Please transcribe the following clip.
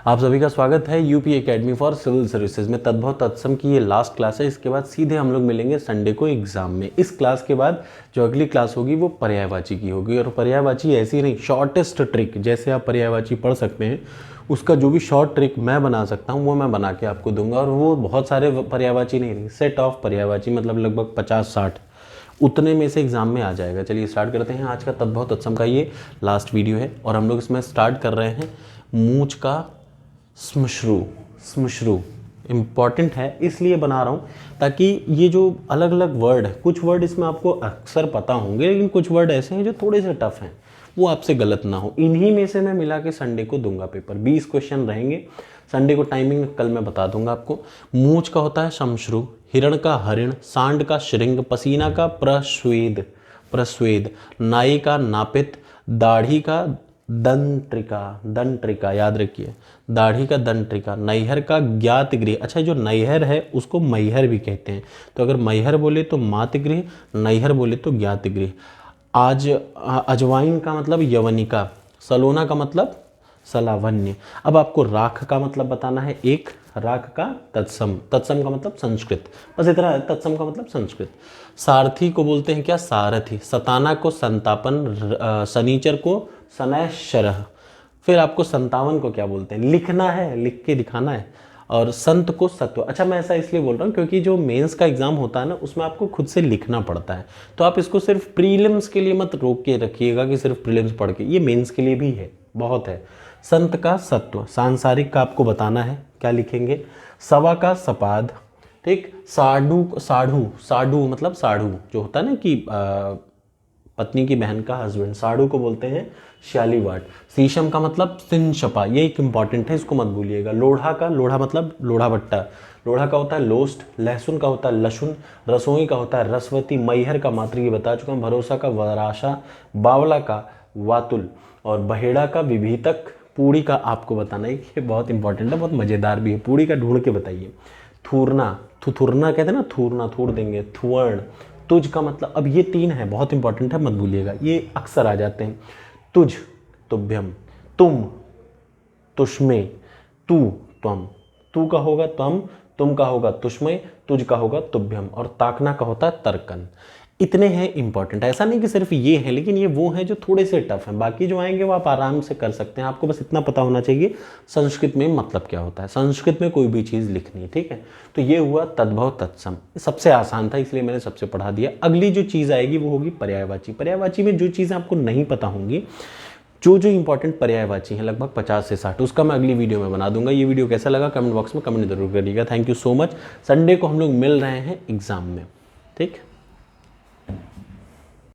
आप सभी का स्वागत है UP academy for civil services में। तद्भव तत्सम की ये लास्ट क्लास है। इसके बाद सीधे हम लोग मिलेंगे संडे को एग्जाम में। इस क्लास के बाद जो अगली क्लास होगी वो पर्यायवाची की होगी। और पर्यायवाची ऐसी नहीं, शॉर्टेस्ट ट्रिक, जैसे आप पर्यायवाची पढ़ सकते हैं उसका जो भी शॉर्ट ट्रिक मैं बना सकता हूँ वो मैं बना के आपको दूंगा। और वो बहुत सारे पर्यायवाची नहीं, सेट ऑफ पर्यायवाची, मतलब लगभग 50-60 उतने में से एग्जाम में आ जाएगा। चलिए स्टार्ट करते हैं। आज का तद्भव तत्सम का ये लास्ट वीडियो है और हम लोग इसमें स्टार्ट कर रहे हैं मूंछ का स्मश्रु इम्पॉर्टेंट है इसलिए बना रहा हूँ ताकि ये जो अलग अलग वर्ड है, कुछ वर्ड इसमें आपको अक्सर पता होंगे लेकिन कुछ वर्ड ऐसे हैं जो थोड़े से टफ हैं, वो आपसे गलत ना हो। इन्हीं में से मैं मिला के संडे को दूंगा पेपर। 20 क्वेश्चन रहेंगे। संडे को टाइमिंग कल मैं बता दूंगा आपको। मूंछ का होता है शमश्रु, हिरण का हरिण, सांड का श्रृंग, पसीना का प्रस्वेद, नाई का नापित, दाढ़ी का दंट्रिका, याद रखिए, दाढ़ी का दंट्रिका, नैहर का ज्ञात गृह। अच्छा, जो नैहर है उसको मैहर भी कहते हैं, तो अगर मैहर बोले तो मातगृह, नैहर बोले तो ज्ञात गृह। आज अजवाइन का मतलब यवनिका, सलोना का मतलब सलावन्य। अब आपको राख का मतलब बताना है। एक राख का तत्सम का मतलब संस्कृत, बस इतना है। तत्सम का मतलब संस्कृत। सारथी को बोलते हैं क्या? सारथी। सताना को संतापन, शनिचर को शनैश्चरः। फिर आपको 57 को क्या बोलते हैं? लिखना है, लिख के दिखाना है। और संत को सत्व। अच्छा, मैं ऐसा इसलिए बोल रहा हूँ क्योंकि जो मेंस का एग्जाम होता है ना उसमें आपको खुद से लिखना पड़ता है, तो आप इसको सिर्फ प्रीलिम्स के लिए मत रोक के रखिएगा कि सिर्फ प्रीलिम्स पढ़ के, ये मेंस के लिए भी है, बहुत है। संत का सत्व, सांसारिक का आपको बताना है, क्या लिखेंगे? सवा का सपाद, ठीक। साढ़ू मतलब साढ़ू जो होता है ना कि पत्नी की बहन का हस्बैंड, साढ़ू को बोलते हैं शालीवाट। शीशम का मतलब सिंशपा, ये एक इंपॉर्टेंट है, इसको मत भूलिएगा। लोढ़ा मतलब लोढ़ा भट्टा, लोढ़ा का होता है लोस्ट। लहसुन का होता है लहसुन। रसोई का होता है रसवती। मैहर का मात्र ये बता चुका हूँ। भरोसा का वराशा। बावला का वातुल। और बहेड़ा का विभीतक। पूड़ी का आपको बताना है, ये बहुत इंपॉर्टेंट है, बहुत मज़ेदार भी है। पूड़ी का ढूंढ के बताइए। थूरना, थुरना कहते हैं ना, थूरना, थूर देंगे। थुवर्ण। तुझ का मतलब, अब ये 3 है, बहुत इंपॉर्टेंट है, मत भूलिएगा, ये अक्सर आ जाते हैं। तुझ, तुभ्यम। तुम, तुष्मे। तू, त्वम। तू का होगा त्वम, तुम का होगा तुष्मय, तुझ का होगा तुभ्यम। और ताकना का होता है तर्कन। इतने हैं इंपॉर्टेंट। ऐसा नहीं कि सिर्फ ये है, लेकिन ये वो हैं जो थोड़े से टफ हैं। बाकी जो आएंगे वो आप आराम से कर सकते हैं। आपको बस इतना पता होना चाहिए संस्कृत में मतलब क्या होता है, संस्कृत में कोई भी चीज़ लिखनी है, ठीक है। तो ये हुआ तद्भव तत्सम, सबसे आसान था इसलिए मैंने सबसे पढ़ा दिया। अगली जो चीज़ आएगी वो होगी पर्यायवाची। पर्यायवाची में जो चीज़ें आपको नहीं पता होंगी, जो इंपॉर्टेंट पर्यायवाची हैं, लगभग 50 से 60, उसका मैं अगली वीडियो में बना दूंगा। ये वीडियो कैसा लगा कमेंट बॉक्स में कमेंट जरूर करिएगा। Thank you so much. Sunday को हम लोग मिल रहे हैं एग्जाम में, ठीक।